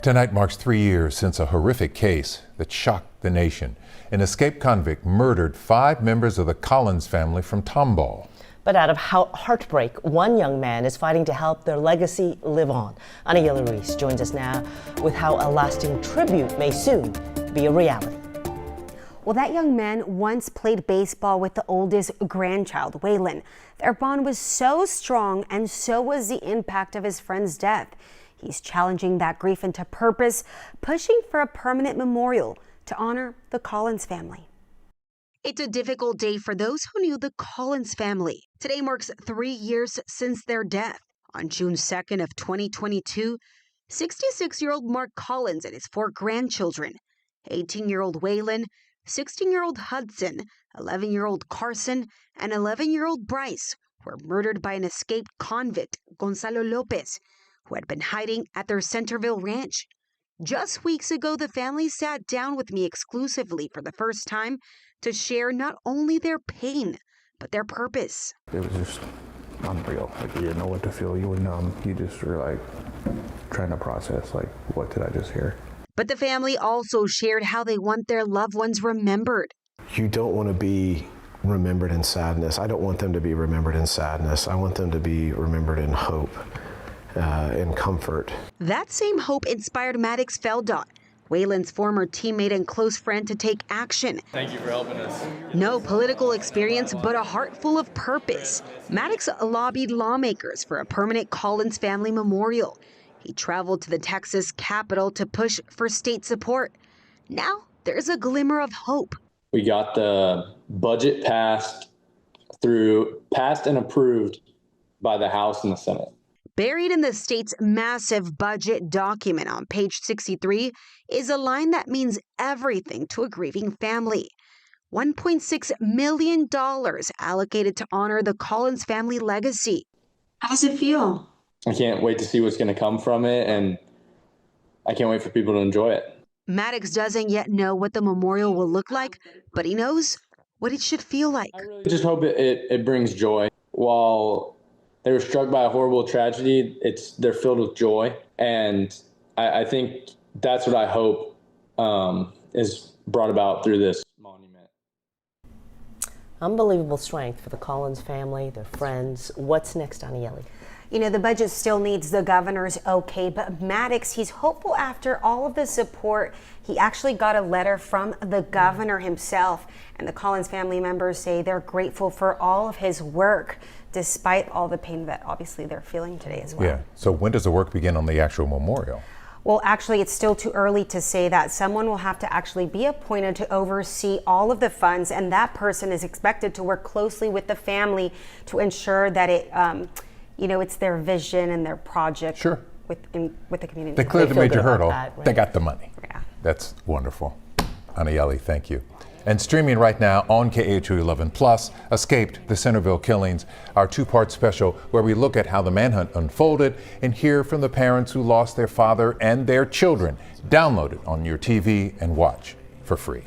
Tonight marks 3 years since a horrific case that shocked the nation. An escaped convict murdered 5 members of the Collins family from Tomball. But out of heartbreak, one young man is fighting to help their legacy live on. Anayeli Reese joins us now with how a lasting tribute may soon be a reality. Well, that young man once played baseball with the oldest grandchild, Waylon. Their bond was so strong, and so was the impact of his friend's death. He's challenging that grief into purpose, pushing for a permanent memorial to honor the Collins family. It's a difficult day for those who knew the Collins family. Today marks 3 years since their death. On June 2nd of 2022, 66-year-old Mark Collins and his 4 grandchildren, 18-year-old Waylon, 16-year-old Hudson, 11-year-old Carson, and 11-year-old Bryce were murdered by an escaped convict, Gonzalo Lopez, who had been hiding at their Centerville ranch. Just weeks ago, the family sat down with me exclusively for the first time to share not only their pain, but their purpose. It was just unreal. Like, you didn't know what to feel. You were numb. You just were like trying to process, like, what did I just hear? But the family also shared how they want their loved ones remembered. You don't want to be remembered in sadness. I don't want them to be remembered in sadness. I want them to be remembered in hope. In comfort. That same hope inspired Maddox Feldott, Waylon's former teammate and close friend, to take action. Thank you for helping us. No political experience, but a heart full of purpose. Maddox lobbied lawmakers for a permanent Collins family memorial. He traveled to the Texas Capitol to push for state support. Now there's a glimmer of hope. We got the budget passed and approved by the House and the Senate. Buried in the state's massive budget document on page 63 is a line that means everything to a grieving family. $1.6 million allocated to honor the Collins family legacy. How does it feel? I can't wait to see what's going to come from it, and I can't wait for people to enjoy it. Maddox doesn't yet know what the memorial will look like, but he knows what it should feel like. I just hope it brings joy. While they were struck by a horrible tragedy, they're filled with joy. And I think that's what I hope is brought about through this monument. Unbelievable strength for the Collins family, their friends. What's next, Anayeli? You know, the budget still needs the governor's okay, but Maddox, he's hopeful after all of the support. He actually got a letter from the governor himself, and the Collins family members say they're grateful for all of his work, despite all the pain that obviously they're feeling today as well. Yeah. So when does the work begin on the actual memorial? Well, actually, it's still too early to say that. Someone will have to actually be appointed to oversee all of the funds, and that person is expected to work closely with the family to ensure that it's their vision and their project. Sure. with the community. They cleared the major hurdle. Right? They got the money. Yeah. That's wonderful. Anayeli, thank you. And streaming right now on KHU 11 Plus, Escaped: The Centerville Killings, our 2-part special where we look at how the manhunt unfolded and hear from the parents who lost their father and their children. Download it on your TV and watch for free.